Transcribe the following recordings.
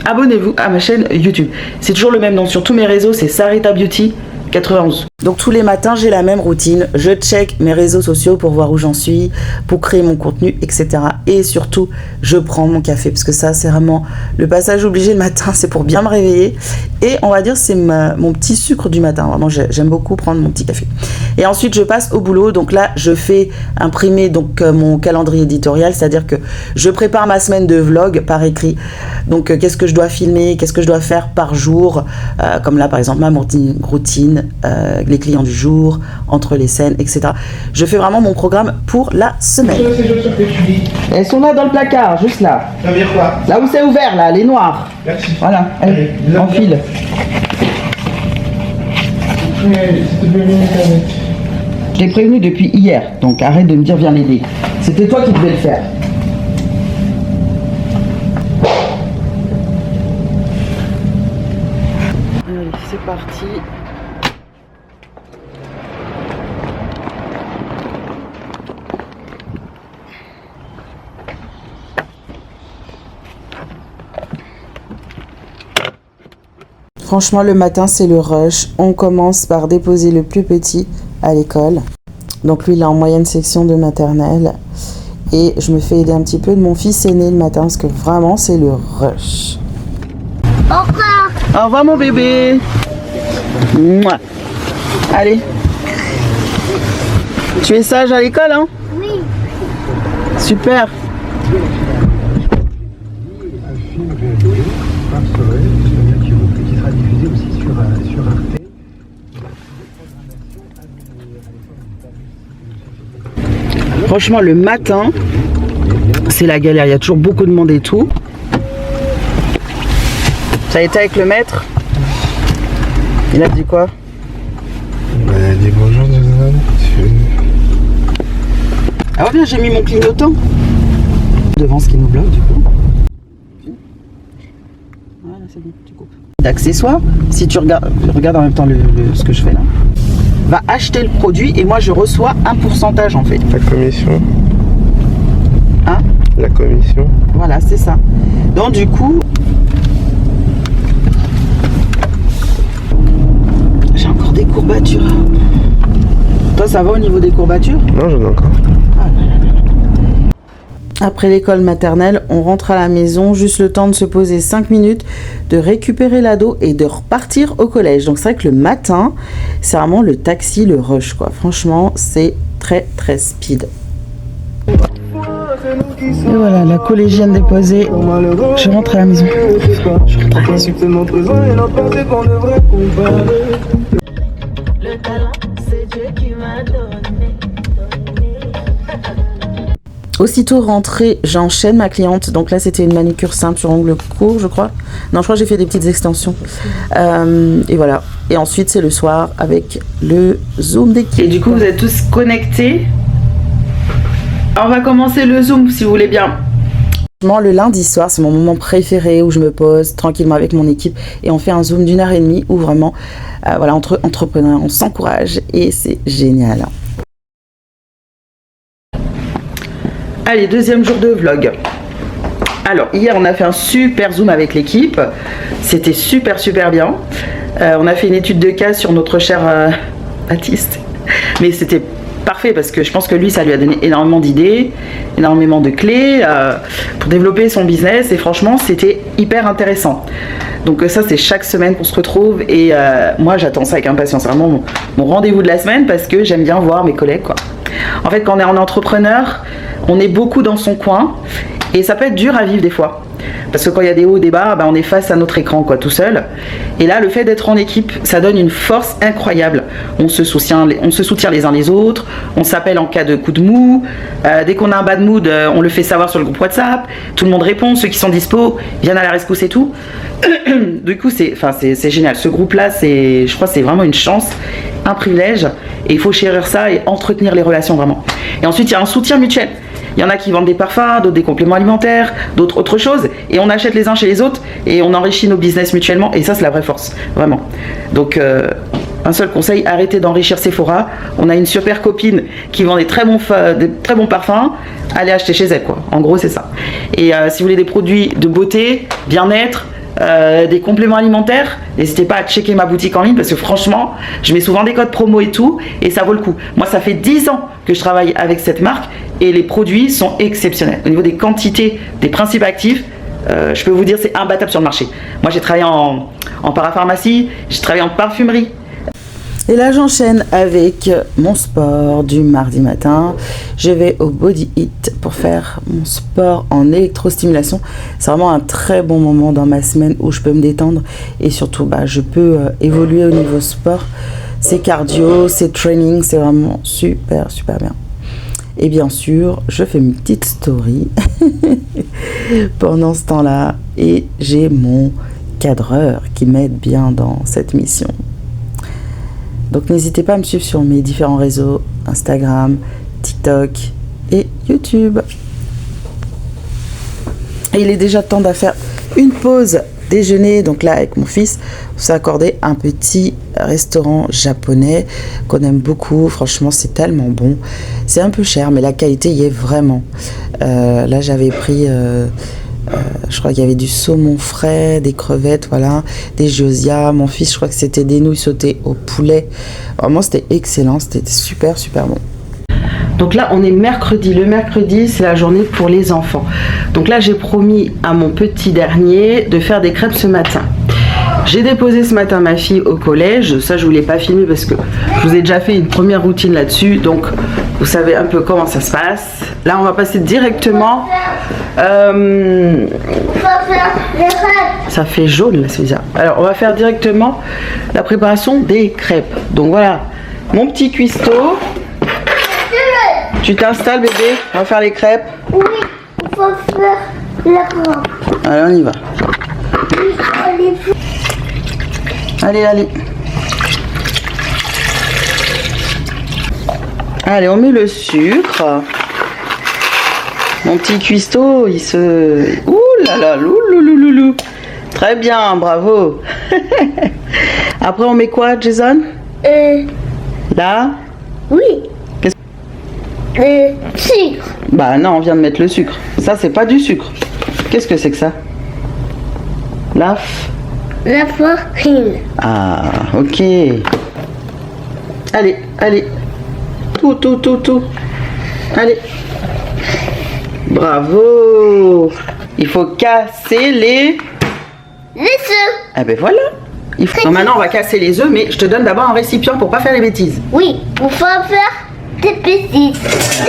abonnez-vous à ma chaîne YouTube. C'est toujours le même nom sur tous mes réseaux, c'est Sarita Beauty 91. Donc tous les matins, j'ai la même routine. Je check mes réseaux sociaux pour voir où j'en suis, pour créer mon contenu, etc. Et surtout, je prends mon café parce que ça, c'est vraiment le passage obligé le matin. C'est pour bien me réveiller. Et on va dire, c'est mon petit sucre du matin. Vraiment, j'aime beaucoup prendre mon petit café. Et ensuite, je passe au boulot. Donc là, je fais imprimer donc mon calendrier éditorial, c'est-à-dire que je prépare ma semaine de vlog par écrit. Donc, qu'est-ce que je dois filmer, qu'est-ce que je dois faire par jour, comme là, par exemple, ma routine, les clients du jour, entre les scènes, etc. Je fais vraiment mon programme pour la semaine. Elles sont là dans le placard, juste là. Ça veut dire quoi? Là où c'est ouvert, là, les noirs. Merci. Voilà, allez, enfile. Je l'ai prévenu depuis hier, donc arrête de me dire viens l'aider. C'était toi qui devais le faire. Allez, c'est parti. Franchement, le matin, c'est le rush. On commence par déposer le plus petit à l'école. Donc lui, il est en moyenne section de maternelle. Et je me fais aider un petit peu de mon fils aîné le matin parce que vraiment, c'est le rush. Au revoir. Au revoir, mon bébé. Mouah. Allez. Tu es sage à l'école, hein? Oui. Super. Qui sera diffusé aussi sur Arte. Franchement, le matin, c'est la galère. Il y a toujours beaucoup de monde et tout. Ça a été avec le maître. Il a dit quoi? Il a dit bonjour, Ah ouais, bien, j'ai mis mon clignotant devant ce qui nous bloque du coup. Voilà, c'est bon, tu coupes. D'accessoires, si tu regardes en même temps ce que je fais là, va acheter le produit et moi je reçois un pourcentage en fait. La commission. Hein? La commission. Voilà, c'est ça. Donc du coup, j'ai encore des courbatures. Toi, ça va au niveau des courbatures? Non, j'en ai encore. Après l'école maternelle, on rentre à la maison, juste le temps de se poser 5 minutes, de récupérer l'ado et de repartir au collège. Donc c'est vrai que le matin, c'est vraiment le taxi, le rush quoi. Franchement, c'est très très speed. Et voilà, la collégienne déposée. Je rentre à la maison. Je rentre à la maison. Le talent, c'est Dieu qui m'a donné. Aussitôt rentrée, j'enchaîne ma cliente. Donc là, c'était une manucure simple sur ongles courts, je crois. Non, je crois que j'ai fait des petites extensions. Et voilà. Et ensuite, c'est le soir avec le Zoom d'équipe. Et du coup, vous êtes tous connectés. On va commencer le Zoom, si vous voulez bien. Le lundi soir, c'est mon moment préféré où je me pose tranquillement avec mon équipe et on fait un Zoom d'1h30 où vraiment, voilà, entre entrepreneurs, on s'encourage et c'est génial. Allez, deuxième jour de vlog. Alors, hier, on a fait un super zoom avec l'équipe. C'était super bien. On a fait une étude de cas sur notre cher Baptiste. Mais c'était parfait parce que je pense que lui, ça lui a donné énormément d'idées, énormément de clés pour développer son business. Et franchement, c'était hyper intéressant. Donc ça, c'est chaque semaine qu'on se retrouve. Et moi, j'attends ça avec impatience. C'est vraiment mon rendez-vous de la semaine parce que j'aime bien voir mes collègues, quoi. En fait, quand on est en entrepreneur, on est beaucoup dans son coin et ça peut être dur à vivre des fois. Parce que quand il y a des hauts, des bas, on est face à notre écran, quoi, tout seul. Et là, le fait d'être en équipe, ça donne une force incroyable. On se soutient les uns les autres, on s'appelle en cas de coup de mou. Dès qu'on a un bad mood, on le fait savoir sur le groupe WhatsApp. Tout le monde répond, ceux qui sont dispo viennent à la rescousse et tout. Du coup, c'est génial. Ce groupe-là, je crois que c'est vraiment une chance, un privilège. Et il faut chérir ça et entretenir les relations vraiment. Et ensuite, il y a un soutien mutuel. Il y en a qui vendent des parfums, d'autres des compléments alimentaires, d'autres autre chose. Et on achète les uns chez les autres et on enrichit nos business mutuellement. Et ça, c'est la vraie force, vraiment. Donc, un seul conseil, arrêtez d'enrichir Sephora. On a une super copine qui vend des très bons parfums. Allez acheter chez elle, quoi. En gros, c'est ça. Et si vous voulez des produits de beauté, bien-être, des compléments alimentaires, n'hésitez pas à checker ma boutique en ligne parce que franchement, je mets souvent des codes promo et tout et ça vaut le coup. Moi, ça fait 10 ans que je travaille avec cette marque et les produits sont exceptionnels. Au niveau des quantités, des principes actifs, je peux vous dire c'est imbattable sur le marché. Moi, j'ai travaillé en parapharmacie, j'ai travaillé en parfumerie. Et là, j'enchaîne avec mon sport du mardi matin. Je vais au Body Hit pour faire mon sport en électrostimulation. C'est vraiment un très bon moment dans ma semaine où je peux me détendre et surtout, je peux évoluer au niveau sport. C'est cardio, c'est training, c'est vraiment super, super bien. Et bien sûr, je fais une petite story pendant ce temps-là et j'ai mon cadreur qui m'aide bien dans cette mission. Donc n'hésitez pas à me suivre sur mes différents réseaux, Instagram, TikTok et YouTube. Et il est déjà temps de faire une pause déjeuner. Donc là, avec mon fils, on s'est accordé un petit restaurant japonais qu'on aime beaucoup. Franchement, c'est tellement bon. C'est un peu cher, mais la qualité y est vraiment. Là, j'avais pris... je crois qu'il y avait du saumon frais, des crevettes, voilà, des gyoza. Mon fils, je crois que c'était des nouilles sautées au poulet. Vraiment, c'était excellent, c'était super, super bon. Donc là, on est mercredi. Le mercredi, c'est la journée pour les enfants. Donc là, j'ai promis à mon petit dernier de faire des crêpes ce matin. J'ai déposé ce matin ma fille au collège. Ça, je ne voulais pas filmer parce que je vous ai déjà fait une première routine là-dessus. Donc, vous savez un peu comment ça se passe. Là, on va passer directement... ça fait jaune, là, c'est bizarre. Alors, on va faire directement la préparation des crêpes. Donc, voilà, mon petit cuistot. Tu t'installes, bébé. On va faire les crêpes. Oui, il faut faire la crêpe. Allez, on y va. Allez, allez. Allez, on met le sucre. Mon petit cuistot, il se... Ouh là là, loulouloulou. Très bien, bravo. Après, on met quoi, Jason? Là? Oui. Sucre. Bah non, on vient de mettre le sucre. Ça, c'est pas du sucre. Qu'est-ce que c'est que ça? La farine. Ah, ok. Allez, allez. Tout. Allez. Bravo. Il faut casser les œufs. Ah ben voilà. Donc maintenant, on va casser les œufs, mais je te donne d'abord un récipient pour pas faire les bêtises. Oui, il faut faire des bêtises.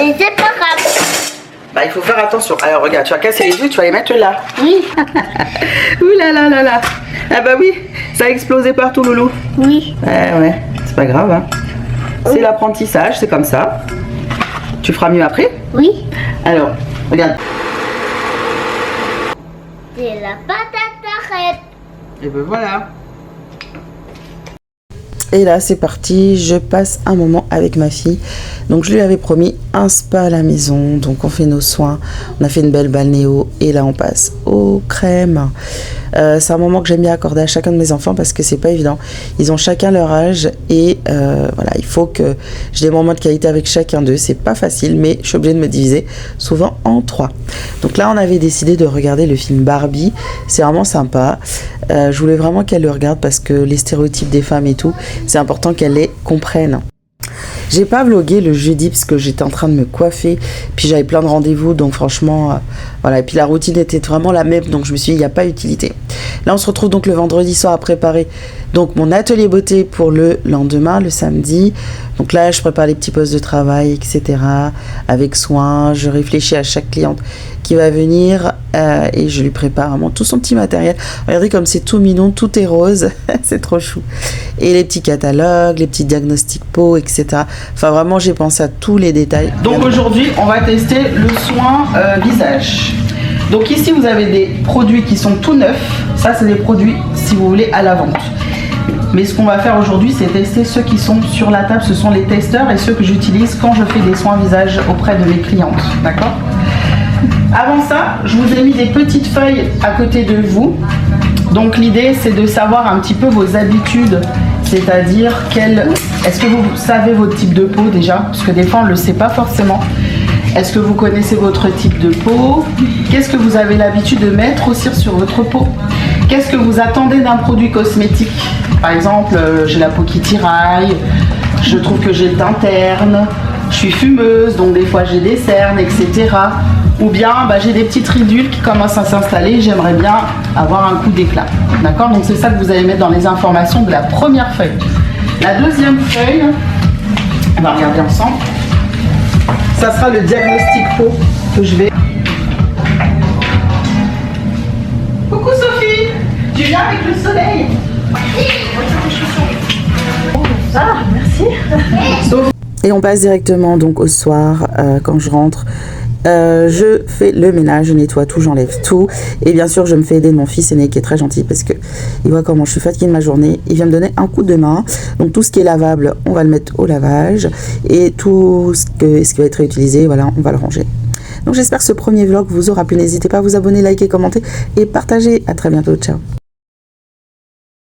Et c'est pas grave. Bah, il faut faire attention. Alors, regarde, tu vas casser les œufs, tu vas les mettre là. Oui. Ouh là là là là. Ah bah oui, ça a explosé partout, loulou. Oui. Ouais, c'est pas grave. Hein. C'est l'apprentissage, c'est comme ça. Tu feras mieux après? Oui. Alors, regarde. C'est la patate à crêpes. Et ben voilà. Et là, c'est parti, je passe un moment avec ma fille. Donc, je lui avais promis un spa à la maison. Donc, on fait nos soins. On a fait une belle balnéo. Et là, on passe aux crèmes. C'est un moment que j'aime bien accorder à chacun de mes enfants parce que c'est pas évident. Ils ont chacun leur âge. Et voilà, il faut que j'ai des moments de qualité avec chacun d'eux. C'est pas facile, mais je suis obligée de me diviser souvent en 3. Donc là, on avait décidé de regarder le film Barbie. C'est vraiment sympa. Je voulais vraiment qu'elle le regarde parce que les stéréotypes des femmes et tout, c'est important qu'elle les comprenne. J'ai pas vlogué le jeudi parce que j'étais en train de me coiffer, puis j'avais plein de rendez-vous, donc franchement, voilà. Et puis la routine était vraiment la même, donc je me suis dit, il n'y a pas utilité. Là, on se retrouve donc le vendredi soir à préparer donc mon atelier beauté pour le lendemain, le samedi. Donc là, je prépare les petits postes de travail, etc. avec soin. Je réfléchis à chaque cliente qui va venir et je lui prépare vraiment tout son petit matériel. Regardez comme c'est tout mignon, tout est rose, c'est trop chou. Et les petits catalogues, les petits diagnostics peau, etc. Enfin vraiment, j'ai pensé à tous les détails. Donc aujourd'hui, on va tester le soin visage. Donc ici, vous avez des produits qui sont tout neufs. Ça, c'est des produits, si vous voulez, à la vente. Mais ce qu'on va faire aujourd'hui, c'est tester ceux qui sont sur la table. Ce sont les testeurs et ceux que j'utilise quand je fais des soins visage auprès de mes clientes. D'accord ? Avant ça, je vous ai mis des petites feuilles à côté de vous. Donc l'idée, c'est de savoir un petit peu vos habitudes. C'est-à-dire, est-ce que vous savez votre type de peau déjà ? Parce que des fois, on ne le sait pas forcément. Est-ce que vous connaissez votre type de peau ? Qu'est-ce que vous avez l'habitude de mettre aussi sur votre peau ? Qu'est-ce que vous attendez d'un produit cosmétique? Par exemple, j'ai la peau qui tiraille, je trouve que j'ai le teint terne, je suis fumeuse, donc des fois j'ai des cernes, etc. Ou bien j'ai des petites ridules qui commencent à s'installer, j'aimerais bien avoir un coup d'éclat. D'accord? Donc c'est ça que vous allez mettre dans les informations de la première feuille. La deuxième feuille, on va regarder ensemble. Ça sera le diagnostic peau que je vais... Coucou Sophie, tu viens avec le soleil? Ah, merci. Et on passe directement donc au soir, quand je rentre. Je fais le ménage, je nettoie tout, j'enlève tout. Et bien sûr, je me fais aider de mon fils aîné qui est très gentil parce que il voit comment je suis fatiguée de ma journée. Il vient me donner un coup de main. Donc tout ce qui est lavable, on va le mettre au lavage. Et tout ce qui va être réutilisé, voilà, on va le ranger. Donc j'espère que ce premier vlog vous aura plu. N'hésitez pas à vous abonner, liker, commenter et partager. À très bientôt. Ciao.